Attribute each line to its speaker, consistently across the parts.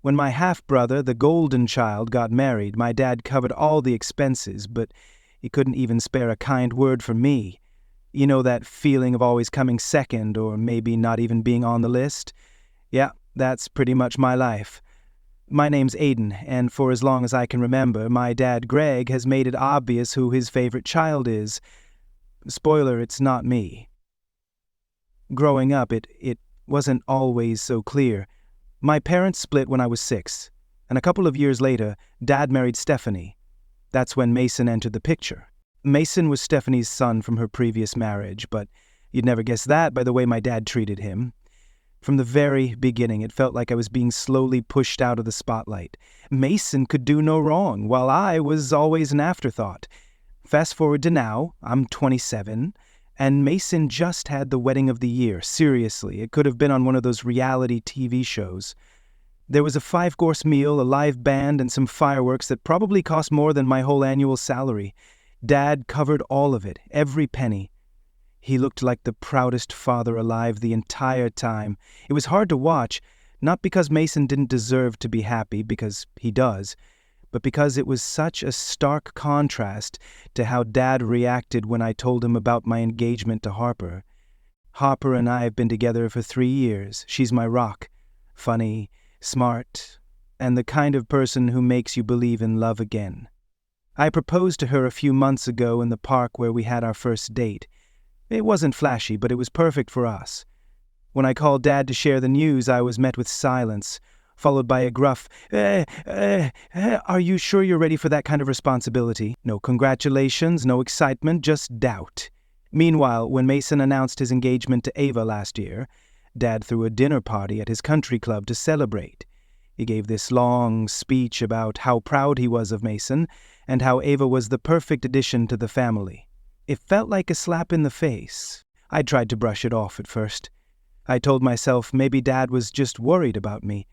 Speaker 1: When my half-brother, the golden child, got married, my dad covered all the expenses, but he couldn't even spare a kind word for me. You know that feeling of always coming second, or maybe not even being on the list? Yeah, that's pretty much my life. My name's Aiden, and for as long as I can remember, my dad Greg has made it obvious who his favorite child is. Spoiler, it's not me. Growing up, it wasn't always so clear. My parents split when I was 6, and a couple of years later, Dad married Stephanie. That's when Mason entered the picture. Mason was Stephanie's son from her previous marriage, but you'd never guess that by the way my dad treated him. From the very beginning, it felt like I was being slowly pushed out of the spotlight. Mason could do no wrong, while I was always an afterthought. Fast forward to now, I'm 27, and Mason just had the wedding of the year. Seriously, it could have been on one of those reality TV shows. There was a 5-course meal, a live band, and some fireworks that probably cost more than my whole annual salary. Dad covered all of it, every penny. He looked like the proudest father alive the entire time. It was hard to watch, not because Mason didn't deserve to be happy, because he does, but because it was such a stark contrast to how Dad reacted when I told him about my engagement to Harper. Harper and I have been together for 3 years. She's my rock. Funny, smart, and the kind of person who makes you believe in love again. I proposed to her a few months ago in the park where we had our first date. It wasn't flashy, but it was perfect for us. When I called Dad to share the news, I was met with silence, followed by a gruff, are you sure you're ready for that kind of responsibility? No congratulations, no excitement, just doubt. Meanwhile, when Mason announced his engagement to Ava last year, Dad threw a dinner party at his country club to celebrate. He gave this long speech about how proud he was of Mason and how Ava was the perfect addition to the family. It felt like a slap in the face. I tried to brush it off at first. I told myself maybe Dad was just worried about me.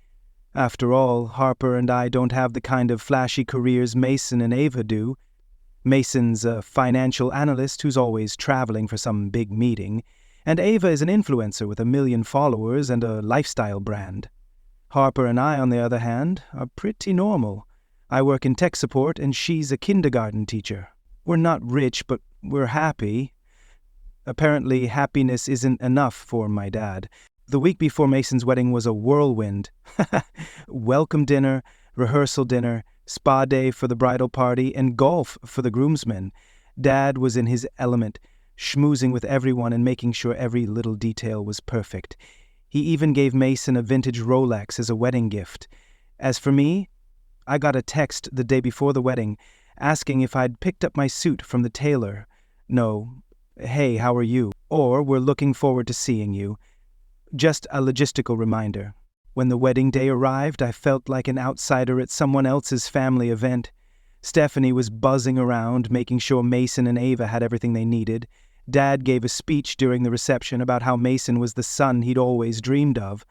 Speaker 1: After all, Harper and I don't have the kind of flashy careers Mason and Ava do. Mason's a financial analyst who's always traveling for some big meeting, and Ava is an influencer with 1 million followers and a lifestyle brand. Harper and I, on the other hand, are pretty normal. I work in tech support and she's a kindergarten teacher. We're not rich, but we're happy. Apparently, happiness isn't enough for my dad. The week before Mason's wedding was a whirlwind. Welcome dinner, rehearsal dinner, spa day for the bridal party, and golf for the groomsmen. Dad was in his element, schmoozing with everyone and making sure every little detail was perfect. He even gave Mason a vintage Rolex as a wedding gift. As for me, I got a text the day before the wedding asking if I'd picked up my suit from the tailor. No, hey, how are you? Or we're looking forward to seeing you. Just a logistical reminder. When the wedding day arrived, I felt like an outsider at someone else's family event. Stephanie was buzzing around, making sure Mason and Ava had everything they needed. Dad gave a speech during the reception about how Mason was the son he'd always dreamed of.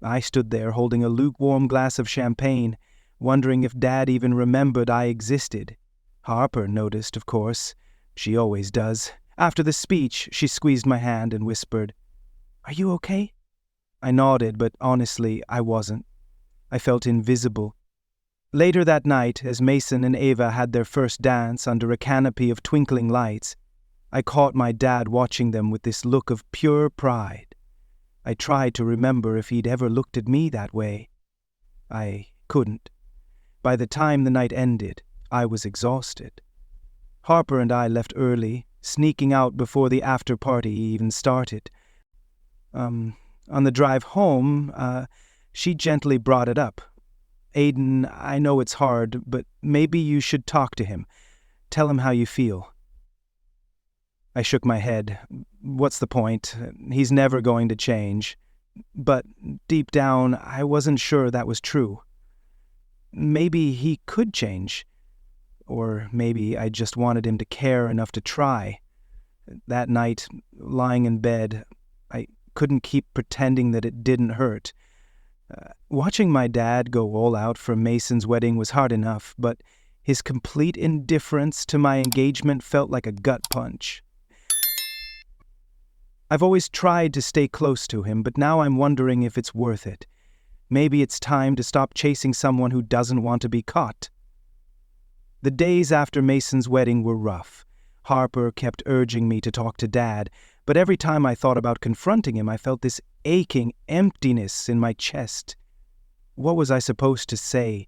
Speaker 1: I stood there holding a lukewarm glass of champagne, wondering if Dad even remembered I existed. Harper noticed, of course. She always does. After the speech, she squeezed my hand and whispered, "Are you okay?" I nodded, but honestly, I wasn't. I felt invisible. Later that night, as Mason and Ava had their first dance under a canopy of twinkling lights, I caught my dad watching them with this look of pure pride. I tried to remember if he'd ever looked at me that way. I couldn't. By the time the night ended, I was exhausted. Harper and I left early, sneaking out before the after-party even started. On the drive home, she gently brought it up. "Aiden, I know it's hard, but maybe you should talk to him. Tell him how you feel." I shook my head. What's the point? He's never going to change. But deep down, I wasn't sure that was true. Maybe he could change. Or maybe I just wanted him to care enough to try. That night, lying in bed, I couldn't keep pretending that it didn't hurt. Watching my dad go all out for Mason's wedding was hard enough, but his complete indifference to my engagement felt like a gut punch. I've always tried to stay close to him, but now I'm wondering if it's worth it. Maybe it's time to stop chasing someone who doesn't want to be caught. The days after Mason's wedding were rough. Harper kept urging me to talk to Dad, but every time I thought about confronting him, I felt this aching emptiness in my chest. What was I supposed to say?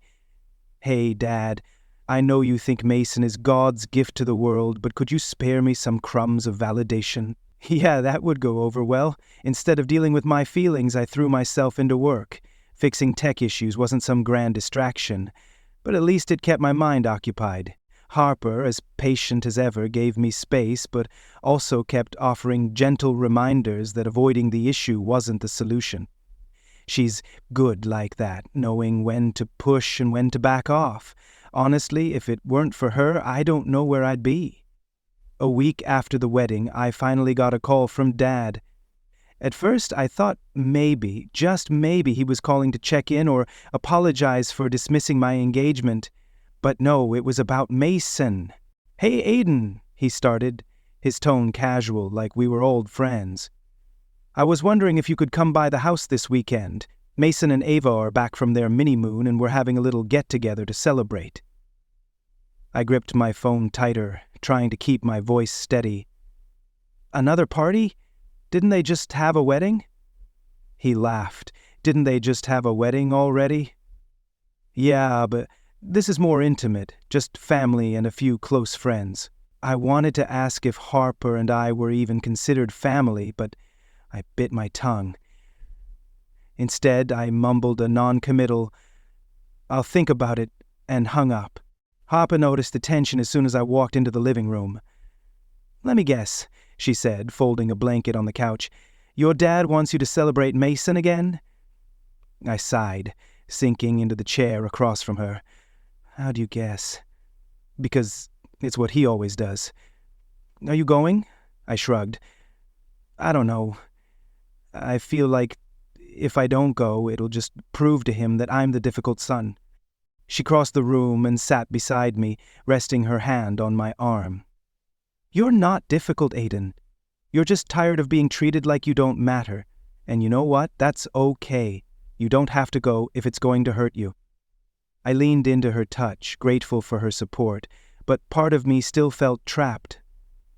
Speaker 1: Hey, Dad, I know you think Mason is God's gift to the world, but could you spare me some crumbs of validation? Yeah, that would go over well. Instead of dealing with my feelings, I threw myself into work. Fixing tech issues wasn't some grand distraction, but at least it kept my mind occupied. Harper, as patient as ever, gave me space, but also kept offering gentle reminders that avoiding the issue wasn't the solution. She's good like that, knowing when to push and when to back off. Honestly, if it weren't for her, I don't know where I'd be. A week after the wedding, I finally got a call from Dad. At first, I thought maybe, just maybe, he was calling to check in or apologize for dismissing my engagement. But no, it was about Mason. "Hey, Aiden," he started, his tone casual, like we were old friends. "I was wondering if you could come by the house this weekend. Mason and Ava are back from their mini-moon and we're having a little get-together to celebrate." I gripped my phone tighter, trying to keep my voice steady. "Another party? Didn't they just have a wedding?" He laughed. "Didn't they just have a wedding already?" "Yeah, but this is more intimate, just family and a few close friends." I wanted to ask if Harper and I were even considered family, but I bit my tongue. Instead, I mumbled a non-committal, "I'll think about it," and hung up. Harper noticed the tension as soon as I walked into the living room. "Let me guess," she said, folding a blanket on the couch. "Your dad wants you to celebrate Mason again?" I sighed, sinking into the chair across from her. "How'd you guess?" "Because it's what he always does." "Are you going?" I shrugged. "I don't know. I feel like if I don't go, it'll just prove to him that I'm the difficult son." She crossed the room and sat beside me, resting her hand on my arm. "You're not difficult, Aiden. You're just tired of being treated like you don't matter. And you know what? That's okay. You don't have to go if it's going to hurt you." I leaned into her touch, grateful for her support, but part of me still felt trapped.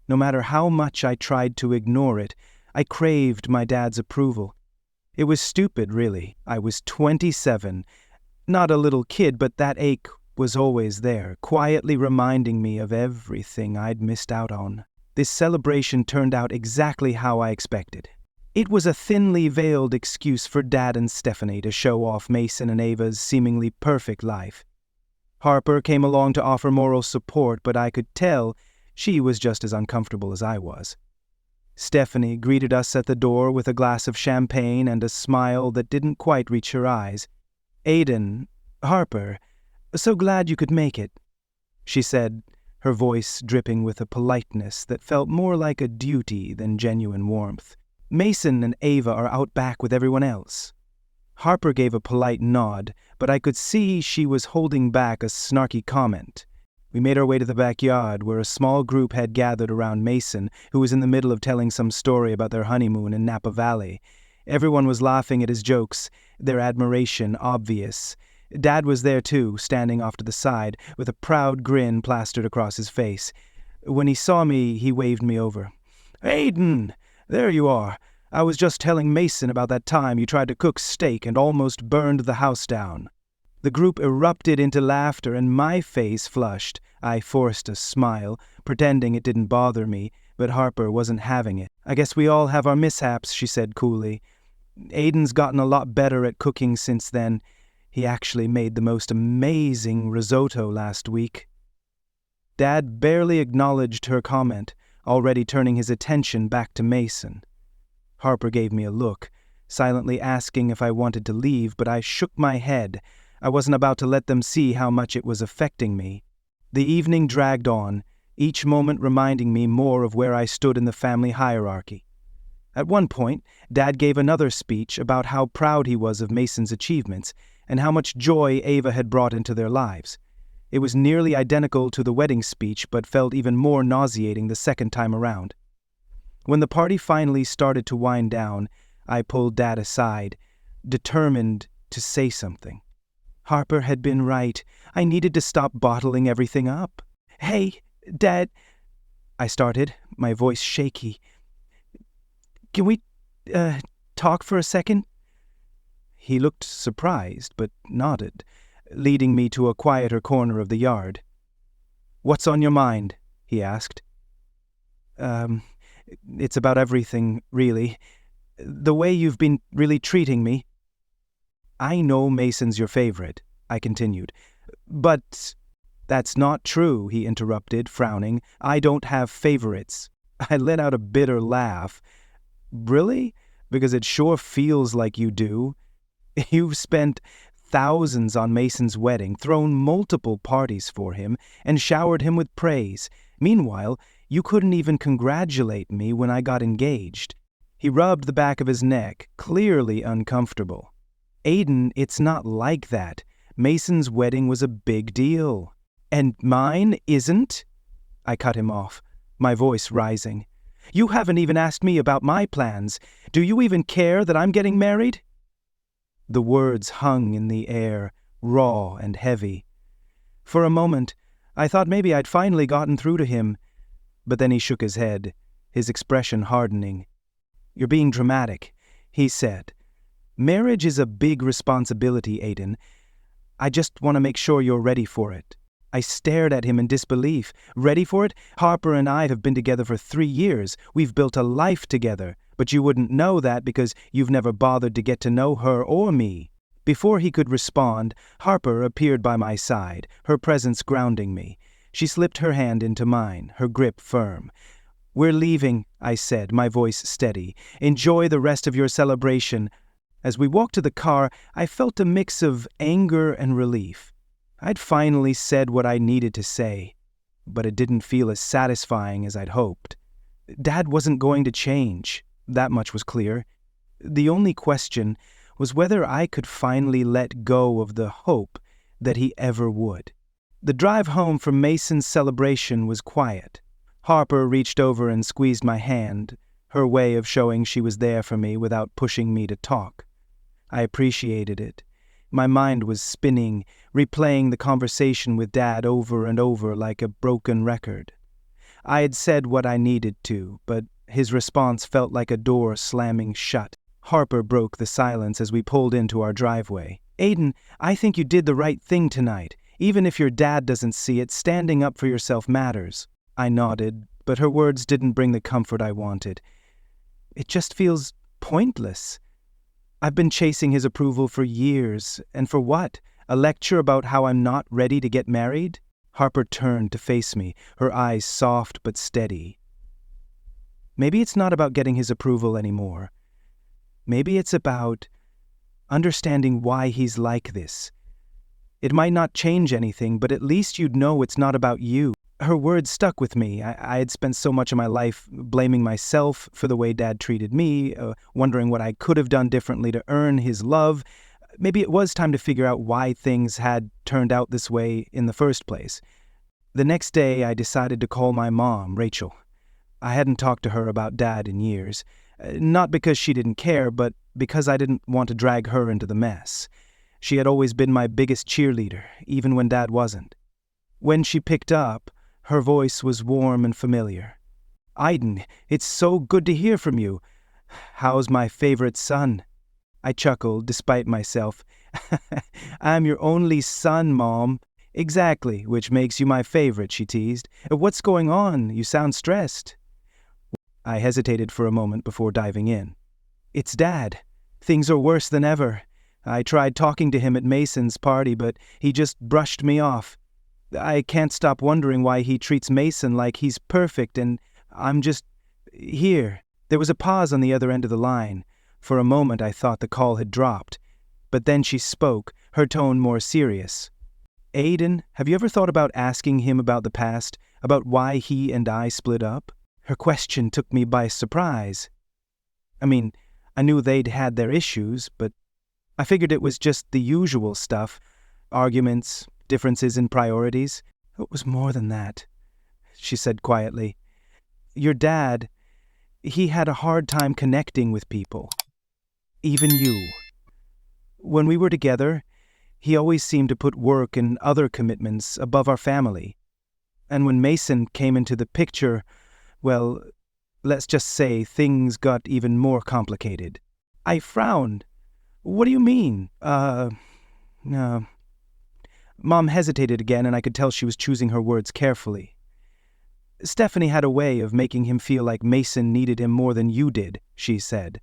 Speaker 1: No matter how much I tried to ignore it, I craved my dad's approval. It was stupid, really. I was 27, not a little kid, but that ache was always there, quietly reminding me of everything I'd missed out on. This celebration turned out exactly how I expected. It was a thinly veiled excuse for Dad and Stephanie to show off Mason and Ava's seemingly perfect life. Harper came along to offer moral support, but I could tell she was just as uncomfortable as I was. Stephanie greeted us at the door with a glass of champagne and a smile that didn't quite reach her eyes. "Aiden, Harper, so glad you could make it," she said, her voice dripping with a politeness that felt more like a duty than genuine warmth. "Mason and Ava are out back with everyone else." Harper gave a polite nod, but I could see she was holding back a snarky comment. We made our way to the backyard, where a small group had gathered around Mason, who was in the middle of telling some story about their honeymoon in Napa Valley. Everyone was laughing at his jokes, their admiration obvious. Dad was there too, standing off to the side, with a proud grin plastered across his face. When he saw me, he waved me over. "Aiden, there you are. I was just telling Mason about that time you tried to cook steak and almost burned the house down." The group erupted into laughter, and my face flushed. I forced a smile, pretending it didn't bother me, but Harper wasn't having it. "I guess we all have our mishaps," she said coolly. "Aiden's gotten a lot better at cooking since then. He actually made the most amazing risotto last week." Dad barely acknowledged her comment, already turning his attention back to Mason. Harper gave me a look, silently asking if I wanted to leave, but I shook my head. I wasn't about to let them see how much it was affecting me. The evening dragged on, each moment reminding me more of where I stood in the family hierarchy. At one point, Dad gave another speech about how proud he was of Mason's achievements and how much joy Ava had brought into their lives. It was nearly identical to the wedding speech, but felt even more nauseating the second time around. When the party finally started to wind down, I pulled Dad aside, determined to say something. Harper had been right. I needed to stop bottling everything up. "Hey, Dad," I started, my voice shaky. "Can we, talk for a second?" He looked surprised, but nodded, leading me to a quieter corner of the yard. "What's on your mind?" he asked. It's about everything, really. The way you've been really treating me." "I know Mason's your favorite," I continued. "But—" "That's not true," he interrupted, frowning. "I don't have favorites." I let out a bitter laugh. "Really? Because it sure feels like you do. You've spent thousands on Mason's wedding, thrown multiple parties for him, and showered him with praise. Meanwhile, you couldn't even congratulate me when I got engaged." He rubbed the back of his neck, clearly uncomfortable. "Aiden, it's not like that. Mason's wedding was a big deal. And mine isn't?" I cut him off, my voice rising. "You haven't even asked me about my plans. Do you even care that I'm getting married?" The words hung in the air, raw and heavy. For a moment, I thought maybe I'd finally gotten through to him, but then he shook his head, his expression hardening. "You're being dramatic," he said. "Marriage is a big responsibility, Aiden. I just want to make sure you're ready for it." I stared at him in disbelief. "Ready for it? Harper and I have been together for 3 years. We've built a life together. But you wouldn't know that because you've never bothered to get to know her or me." Before he could respond, Harper appeared by my side, her presence grounding me. She slipped her hand into mine, her grip firm. "We're leaving," I said, my voice steady. "Enjoy the rest of your celebration." As we walked to the car, I felt a mix of anger and relief. I'd finally said what I needed to say, but it didn't feel as satisfying as I'd hoped. Dad wasn't going to change, that much was clear. The only question was whether I could finally let go of the hope that he ever would. The drive home from Mason's celebration was quiet. Harper reached over and squeezed my hand, her way of showing she was there for me without pushing me to talk. I appreciated it. My mind was spinning, replaying the conversation with Dad over and over like a broken record. I had said what I needed to, but his response felt like a door slamming shut. Harper broke the silence as we pulled into our driveway. "Aiden, I think you did the right thing tonight. Even if your dad doesn't see it, standing up for yourself matters." I nodded, but her words didn't bring the comfort I wanted. "It just feels pointless. I've been chasing his approval for years, and for what? A lecture about how I'm not ready to get married?" Harper turned to face me, her eyes soft but steady. "Maybe it's not about getting his approval anymore. Maybe it's about understanding why he's like this. It might not change anything, but at least you'd know it's not about you." Her words stuck with me. I had spent so much of my life blaming myself for the way Dad treated me, wondering what I could have done differently to earn his love. Maybe it was time to figure out why things had turned out this way in the first place. The next day, I decided to call my mom, Rachel. I hadn't talked to her about Dad in years. Not because she didn't care, but because I didn't want to drag her into the mess. She had always been my biggest cheerleader, even when Dad wasn't. When she picked up, her voice was warm and familiar. "Aiden, it's so good to hear from you. How's my favorite son?" I chuckled, despite myself. "I'm your only son, Mom." "Exactly, which makes you my favorite," she teased. "What's going on? You sound stressed." I hesitated for a moment before diving in. "It's Dad. Things are worse than ever. I tried talking to him at Mason's party, but he just brushed me off. I can't stop wondering why he treats Mason like he's perfect, and I'm just here." There was a pause on the other end of the line. For a moment I thought the call had dropped, but then she spoke, her tone more serious. "Aiden, have you ever thought about asking him about the past, about why he and I split up?" Her question took me by surprise. I mean, I knew they'd had their issues, but I figured it was just the usual stuff, arguments, differences in priorities. "It was more than that," she said quietly. "Your dad, he had a hard time connecting with people. Even you." When we were together, he always seemed to put work and other commitments above our family. And when Mason came into the picture, well, let's just say things got even more complicated. I frowned. What do you mean? Mom hesitated again, and I could tell she was choosing her words carefully. Stephanie had a way of making him feel like Mason needed him more than you did, she said.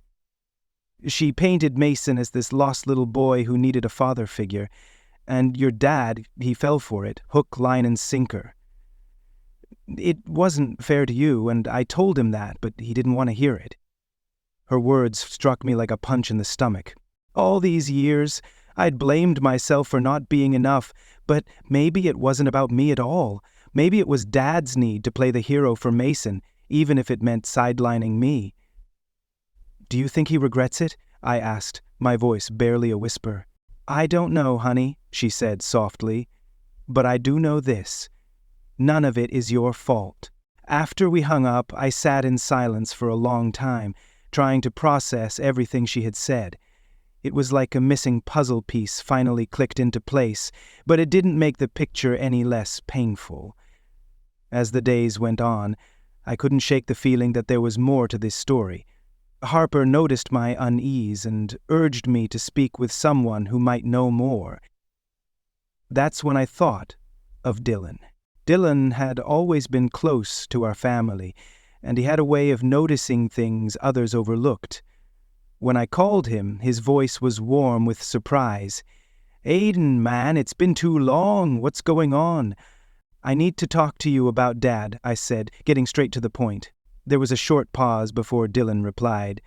Speaker 1: She painted Mason as this lost little boy who needed a father figure, and your dad, he fell for it, hook, line, and sinker. It wasn't fair to you, and I told him that, but he didn't want to hear it. Her words struck me like a punch in the stomach. All these years, I'd blamed myself for not being enough, but maybe it wasn't about me at all. Maybe it was Dad's need to play the hero for Mason, even if it meant sidelining me. Do you think he regrets it? I asked, my voice barely a whisper. I don't know, honey, she said softly, but I do know this. None of it is your fault. After we hung up, I sat in silence for a long time, trying to process everything she had said. It was like a missing puzzle piece finally clicked into place, but it didn't make the picture any less painful. As the days went on, I couldn't shake the feeling that there was more to this story. Harper noticed my unease and urged me to speak with someone who might know more. That's when I thought of Dylan. Dylan had always been close to our family, and he had a way of noticing things others overlooked. When I called him, his voice was warm with surprise. Aiden, man, it's been too long. What's going on? I need to talk to you about Dad, I said, getting straight to the point. There was a short pause before Dylan replied.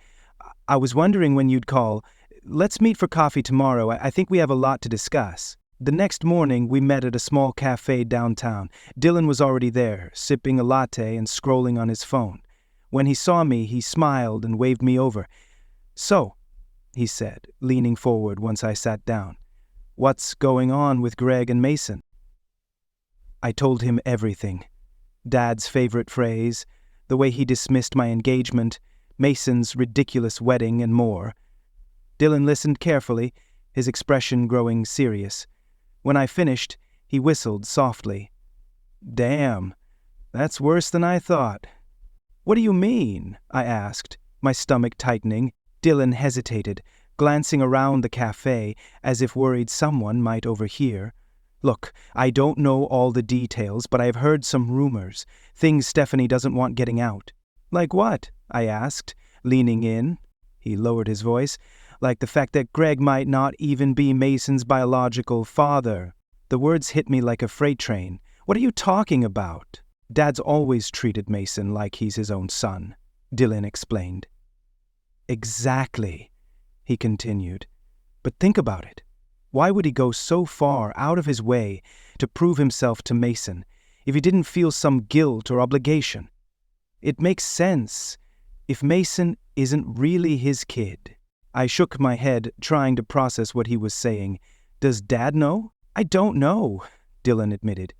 Speaker 1: I was wondering when you'd call. Let's meet for coffee tomorrow. I think we have a lot to discuss. The next morning, we met at a small cafe downtown. Dylan was already there, sipping a latte and scrolling on his phone. When he saw me, he smiled and waved me over. So, he said, leaning forward once I sat down, what's going on with Greg and Mason? I told him everything. Dad's favorite phrase, the way he dismissed my engagement, Mason's ridiculous wedding, and more. Dylan listened carefully, his expression growing serious. When I finished, he whistled softly. Damn, that's worse than I thought. What do you mean? I asked, my stomach tightening. Dylan hesitated, glancing around the cafe as if worried someone might overhear. Look, I don't know all the details, but I've heard some rumors, things Stephanie doesn't want getting out. Like what? I asked, leaning in. He lowered his voice. Like the fact that Greg might not even be Mason's biological father. The words hit me like a freight train. What are you talking about? Dad's always treated Mason like he's his own son, Dylan explained. Exactly, he continued. But think about it. Why would he go so far out of his way to prove himself to Mason if he didn't feel some guilt or obligation? It makes sense if Mason isn't really his kid. I shook my head, trying to process what he was saying. Does Dad know? I don't know, Dylan admitted.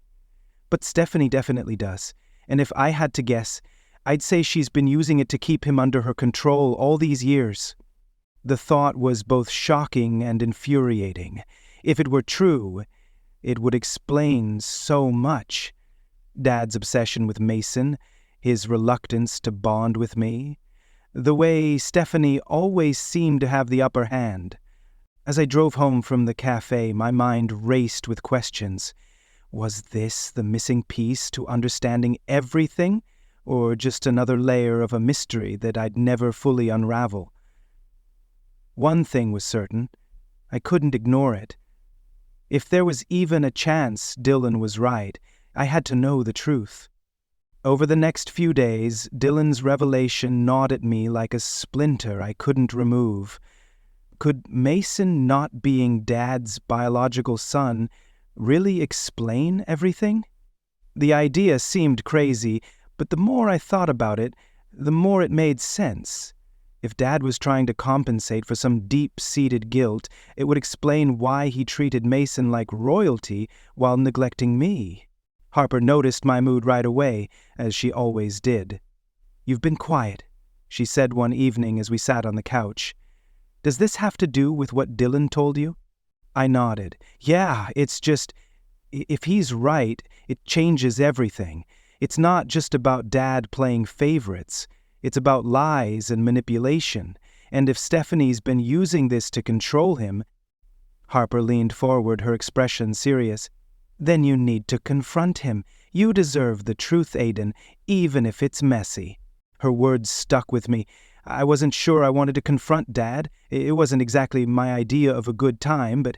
Speaker 1: But Stephanie definitely does, and if I had to guess, I'd say she's been using it to keep him under her control all these years. The thought was both shocking and infuriating. If it were true, it would explain so much. Dad's obsession with Mason, his reluctance to bond with me, the way Stephanie always seemed to have the upper hand. As I drove home from the cafe, my mind raced with questions. Was this the missing piece to understanding everything, or just another layer of a mystery that I'd never fully unravel? One thing was certain. I couldn't ignore it. If there was even a chance Dylan was right, I had to know the truth. Over the next few days, Dylan's revelation gnawed at me like a splinter I couldn't remove. Could Mason not being Dad's biological son really explain everything? The idea seemed crazy, but the more I thought about it, the more it made sense. If Dad was trying to compensate for some deep-seated guilt, it would explain why he treated Mason like royalty while neglecting me. Harper noticed my mood right away, as she always did. "You've been quiet," she said one evening as we sat on the couch. Does this have to do with what Dylan told you? I nodded. Yeah, it's just, if he's right, it changes everything. It's not just about Dad playing favorites. It's about lies and manipulation. And if Stephanie's been using this to control him— Harper leaned forward, her expression serious. Then you need to confront him. You deserve the truth, Aiden, even if it's messy. Her words stuck with me. I wasn't sure I wanted to confront Dad. It wasn't exactly my idea of a good time, but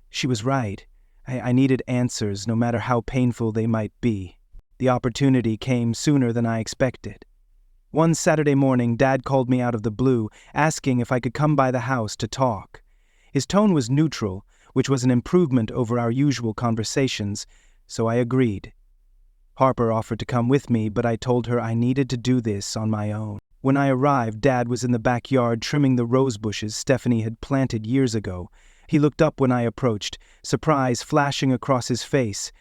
Speaker 1: she was right. I needed answers, no matter how painful they might be. The opportunity came sooner than I expected. One Saturday morning, Dad called me out of the blue, asking if I could come by the house to talk. His tone was neutral, which was an improvement over our usual conversations, so I agreed. Harper offered to come with me, but I told her I needed to do this on my own. When I arrived, Dad was in the backyard trimming the rose bushes Stephanie had planted years ago. He looked up when I approached, surprise flashing across his face.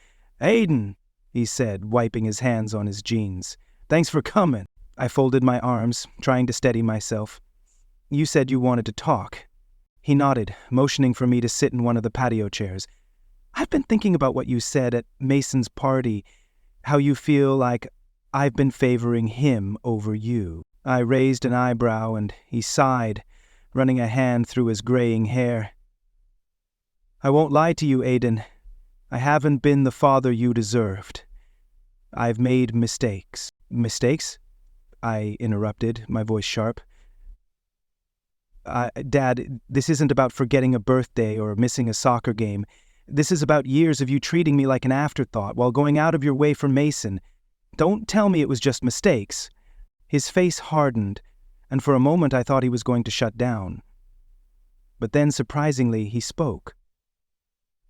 Speaker 1: "Aiden," he said, wiping his hands on his jeans. "Thanks for coming." I folded my arms, trying to steady myself. "You said you wanted to talk." He nodded, motioning for me to sit in one of the patio chairs. "I've been thinking about what you said at Mason's party, how you feel like I've been favoring him over you." I raised an eyebrow and he sighed, running a hand through his graying hair. "I won't lie to you, Aiden. I haven't been the father you deserved. I've made mistakes." "Mistakes?" I interrupted, my voice sharp. Dad, this isn't about forgetting a birthday or missing a soccer game. This is about years of you treating me like an afterthought while going out of your way for Mason. Don't tell me it was just mistakes." His face hardened, and for a moment I thought he was going to shut down. But then, surprisingly, he spoke.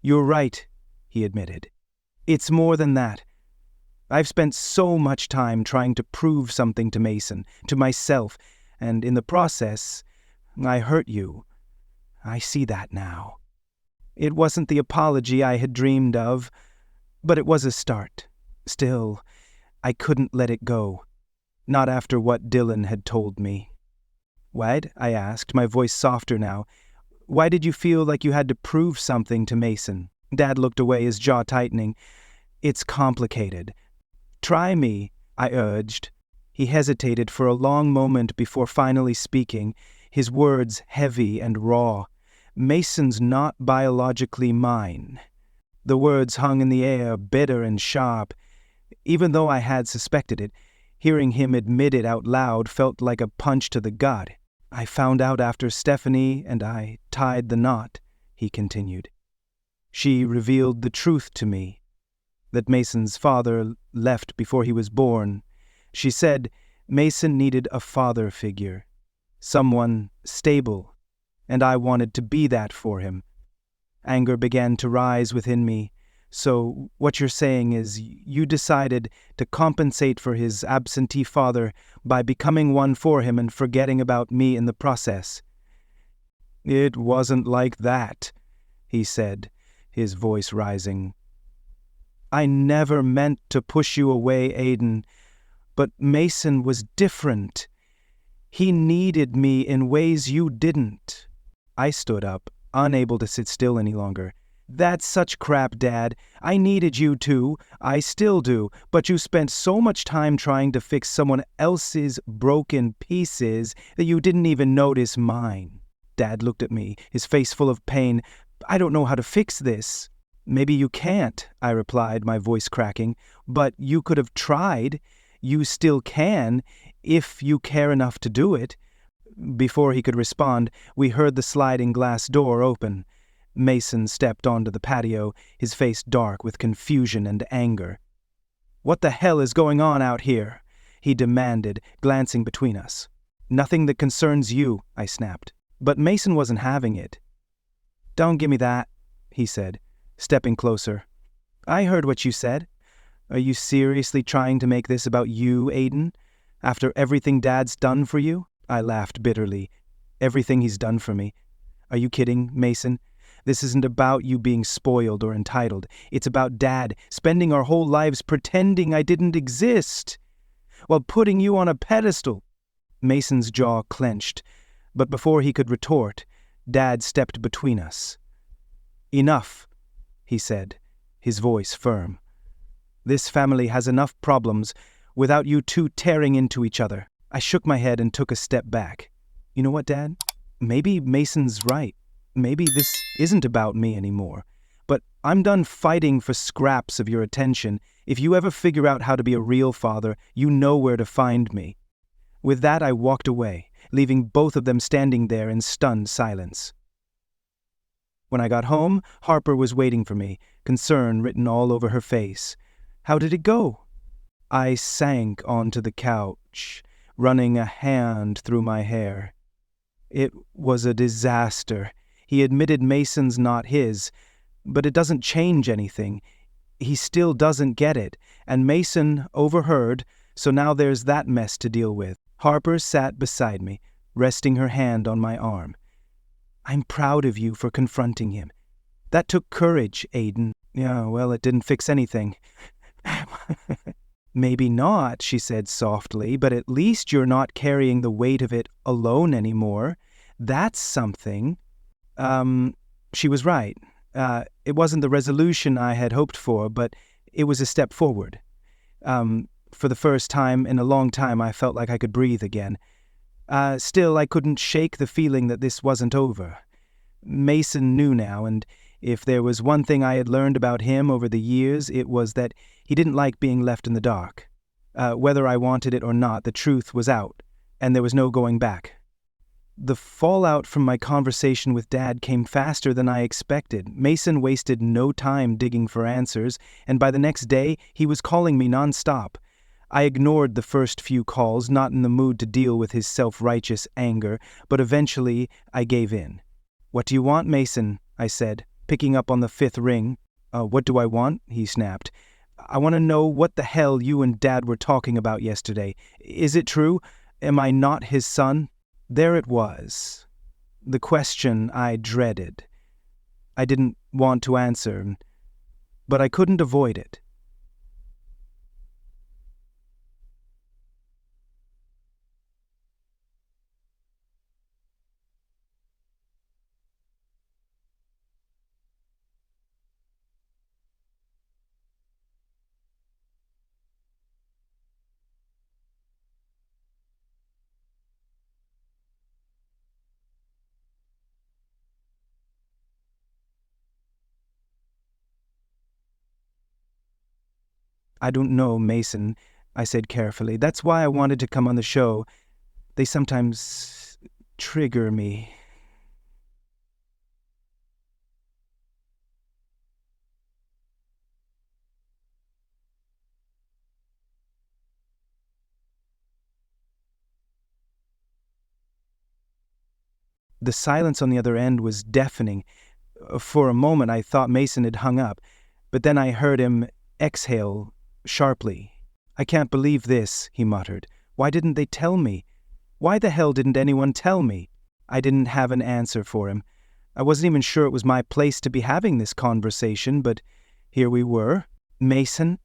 Speaker 1: "You're right," he admitted. "It's more than that. I've spent so much time trying to prove something to Mason, to myself, and in the process, I hurt you. I see that now. It wasn't the apology I had dreamed of, but it was a start. Still, I couldn't let it go. Not after what Dylan had told me." "What?" I asked, my voice softer now. "Why did you feel like you had to prove something to Mason?" Dad looked away, his jaw tightening. "It's complicated. Try me," I urged. He hesitated for a long moment before finally speaking, his words heavy and raw. "Mason's not biologically mine." The words hung in the air, bitter and sharp. Even though I had suspected it, hearing him admit it out loud felt like a punch to the gut. "I found out after Stephanie and I tied the knot," he continued. "She revealed the truth to me, that Mason's father left before he was born. She said Mason needed a father figure, someone stable, and I wanted to be that for him. Anger began to rise within me. So what you're saying is you decided to compensate for his absentee father by becoming one for him and forgetting about me in the process." "It wasn't like that," he said, his voice rising. "I never meant to push you away, Aiden, but Mason was different. He needed me in ways you didn't." I stood up, unable to sit still any longer. "That's such crap, Dad. I needed you too. I still do. But you spent so much time trying to fix someone else's broken pieces that you didn't even notice mine." Dad looked at me, his face full of pain. "I don't know how to fix this." "Maybe you can't," I replied, my voice cracking. "But you could have tried. You still can, if you care enough to do it." Before he could respond, we heard the sliding glass door open. Mason stepped onto the patio, his face dark with confusion and anger. "What the hell is going on out here?" he demanded, glancing between us. "Nothing that concerns you," I snapped. But Mason wasn't having it. "Don't give me that," he said, stepping closer. "I heard what you said. Are you seriously trying to make this about you, Aiden? After everything Dad's done for you?" I laughed bitterly. "Everything he's done for me. Are you kidding, Mason? This isn't about you being spoiled or entitled. It's about Dad spending our whole lives pretending I didn't exist, while putting you on a pedestal." Mason's jaw clenched, but before he could retort, Dad stepped between us. "Enough," he said, his voice firm. "This family has enough problems without you two tearing into each other." I shook my head and took a step back. "You know what, Dad? Maybe Mason's right. Maybe this isn't about me anymore. But I'm done fighting for scraps of your attention. If you ever figure out how to be a real father, you know where to find me." With that, I walked away, leaving both of them standing there in stunned silence. When I got home, Harper was waiting for me, concern written all over her face. "How did it go?" I sank onto the couch, running a hand through my hair. "It was a disaster. He admitted Mason's not his, but it doesn't change anything. He still doesn't get it, and Mason overheard, so now there's that mess to deal with." Harper sat beside me, resting her hand on my arm. "I'm proud of you for confronting him. That took courage, Aiden." "Yeah, well, it didn't fix anything." "Maybe not," she said softly, "but at least you're not carrying the weight of it alone anymore. That's something." She was right. It wasn't the resolution I had hoped for, but it was a step forward. For the first time in a long time, I felt like I could breathe again. Still, I couldn't shake the feeling that this wasn't over. Mason knew now, and if there was one thing I had learned about him over the years, it was that he didn't like being left in the dark. Whether I wanted it or not, the truth was out, and there was no going back. The fallout from my conversation with Dad came faster than I expected. Mason wasted no time digging for answers, and by the next day, he was calling me nonstop. I ignored the first few calls, not in the mood to deal with his self-righteous anger, but eventually I gave in. "What do you want, Mason?" I said, picking up on the fifth ring. "What do I want?" he snapped. "I want to know what the hell you and Dad were talking about yesterday. Is it true? Am I not his son?" There it was. The question I dreaded. I didn't want to answer, but I couldn't avoid it. "I don't know, Mason," I said carefully. "That's why I wanted to come on the show. They sometimes trigger me." The silence on the other end was deafening. For a moment I thought Mason had hung up, but then I heard him exhale sharply. "I can't believe this," he muttered. "Why didn't they tell me? Why the hell didn't anyone tell me?" I didn't have an answer for him. I wasn't even sure it was my place to be having this conversation, but here we were. "Mason,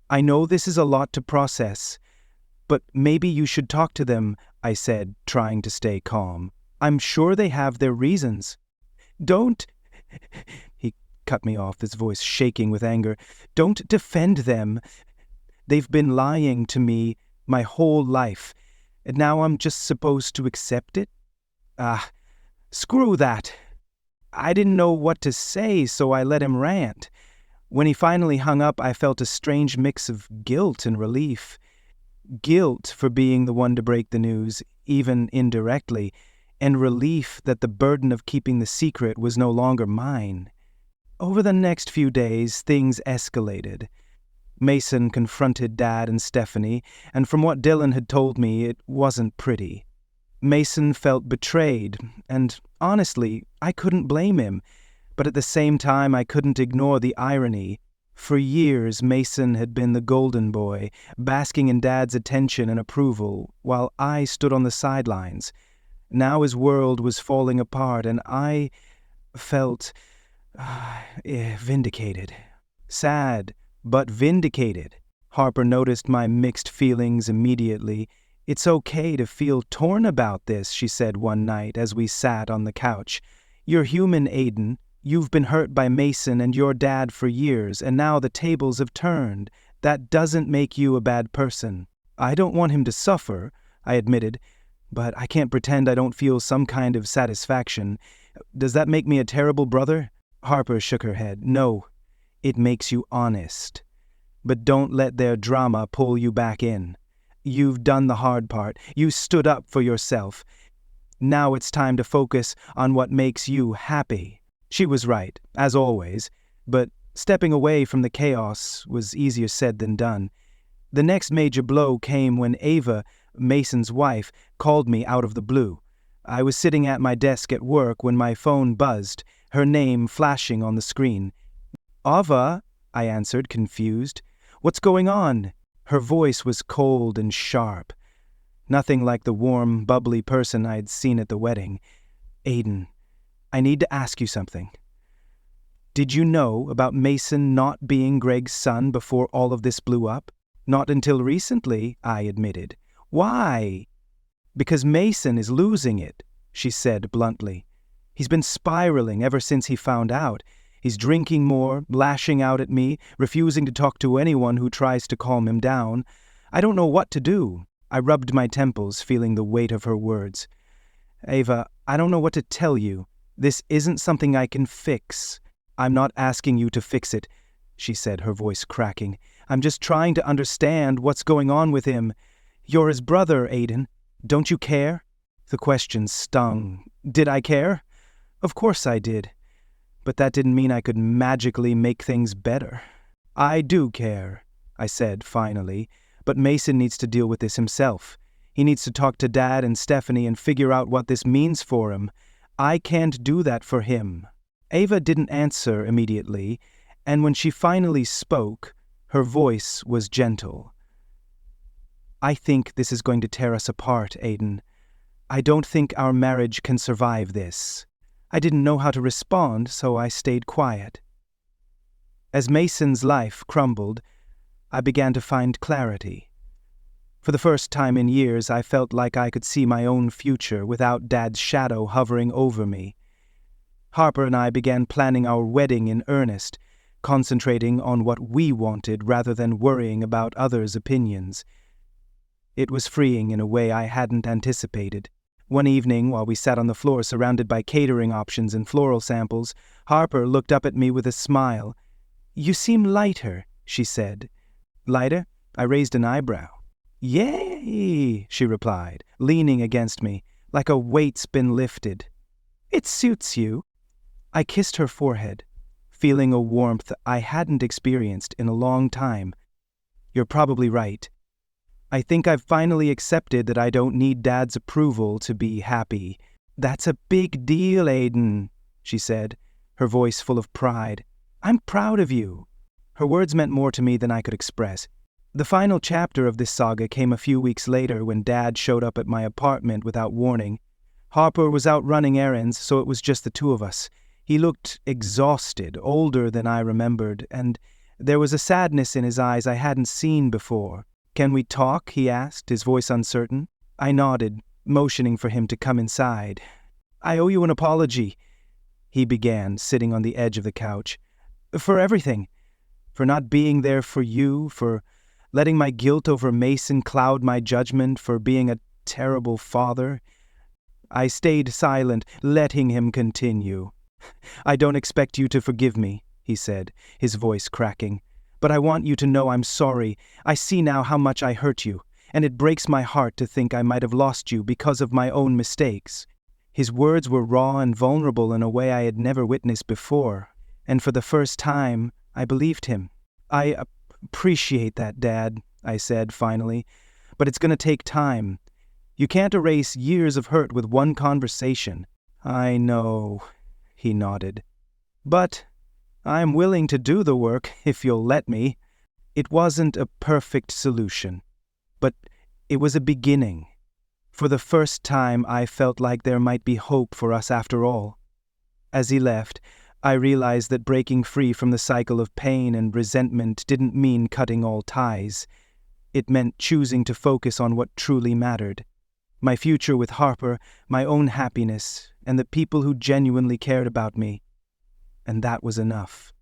Speaker 1: I know this is a lot to process, but maybe you should talk to them," I said, trying to stay calm. "I'm sure they have their reasons." "Don't," he cut me off, his voice shaking with anger. "Don't defend them. They've been lying to me my whole life, and now I'm just supposed to accept it? Screw that." I didn't know what to say, so I let him rant. When he finally hung up, I felt a strange mix of guilt and relief. Guilt for being the one to break the news, even indirectly, and relief that the burden of keeping the secret was no longer mine. Over the next few days, things escalated. Mason confronted Dad and Stephanie, and from what Dylan had told me, it wasn't pretty. Mason felt betrayed, and honestly, I couldn't blame him. But at the same time, I couldn't ignore the irony. For years, Mason had been the golden boy, basking in Dad's attention and approval, while I stood on the sidelines. Now his world was falling apart, and I felt vindicated. Sad, but vindicated. Harper noticed my mixed feelings immediately. "It's okay to feel torn about this," she said one night as we sat on the couch. You're human, Aiden. You've been hurt by Mason and your dad for years, and now the tables have turned. That doesn't make you a bad person. I don't want him to suffer, I admitted, but I can't pretend I don't feel some kind of satisfaction. Does that make me a terrible brother? Harper shook her head. No, it makes you honest. But don't let their drama pull you back in. You've done the hard part. You stood up for yourself. Now it's time to focus on what makes you happy. She was right, as always, but stepping away from the chaos was easier said than done. The next major blow came when Ava, Mason's wife, called me out of the blue. I was sitting at my desk at work when my phone buzzed, her name flashing on the screen. Ava, I answered, confused. What's going on? Her voice was cold and sharp. Nothing like the warm, bubbly person I'd seen at the wedding. Aiden, I need to ask you something. Did you know about Mason not being Greg's son before all of this blew up? Not until recently, I admitted. Why? Because Mason is losing it, she said bluntly. He's been spiraling ever since he found out. He's drinking more, lashing out at me, refusing to talk to anyone who tries to calm him down. I don't know what to do. I rubbed my temples, feeling the weight of her words. Ava, I don't know what to tell you. This isn't something I can fix. I'm not asking you to fix it, she said, her voice cracking. I'm just trying to understand what's going on with him. You're his brother, Aiden. Don't you care? The question stung. Did I care? Of course I did. But that didn't mean I could magically make things better. I do care, I said finally, but Mason needs to deal with this himself. He needs to talk to Dad and Stephanie and figure out what this means for him. I can't do that for him. Ava didn't answer immediately, and when she finally spoke, her voice was gentle. I think this is going to tear us apart, Aiden. I don't think our marriage can survive this. I didn't know how to respond, so I stayed quiet. As Mason's life crumbled, I began to find clarity. For the first time in years, I felt like I could see my own future without Dad's shadow hovering over me. Harper and I began planning our wedding in earnest, concentrating on what we wanted rather than worrying about others' opinions. It was freeing in a way I hadn't anticipated. One evening, while we sat on the floor surrounded by catering options and floral samples, Harper looked up at me with a smile. You seem lighter, she said. Lighter? I raised an eyebrow. Yay, she replied, leaning against me, like a weight's been lifted. It suits you. I kissed her forehead, feeling a warmth I hadn't experienced in a long time. You're probably right. I think I've finally accepted that I don't need Dad's approval to be happy. That's a big deal, Aiden, she said, her voice full of pride. I'm proud of you. Her words meant more to me than I could express. The final chapter of this saga came a few weeks later when Dad showed up at my apartment without warning. Harper was out running errands, so it was just the two of us. He looked exhausted, older than I remembered, and there was a sadness in his eyes I hadn't seen before. Can we talk? He asked, his voice uncertain. I nodded, motioning for him to come inside. I owe you an apology, he began, sitting on the edge of the couch. For everything. For not being there for you, for letting my guilt over Mason cloud my judgment, for being a terrible father. I stayed silent, letting him continue. I don't expect you to forgive me, he said, his voice cracking. But I want you to know I'm sorry. I see now how much I hurt you, and it breaks my heart to think I might have lost you because of my own mistakes. His words were raw and vulnerable in a way I had never witnessed before, and for the first time, I believed him. I appreciate that, Dad, I said finally, but it's going to take time. You can't erase years of hurt with one conversation. I know, he nodded. But I'm willing to do the work if you'll let me. It wasn't a perfect solution, but it was a beginning. For the first time, I felt like there might be hope for us after all. As he left, I realized that breaking free from the cycle of pain and resentment didn't mean cutting all ties. It meant choosing to focus on what truly mattered. My future with Harper, my own happiness, and the people who genuinely cared about me. And that was enough.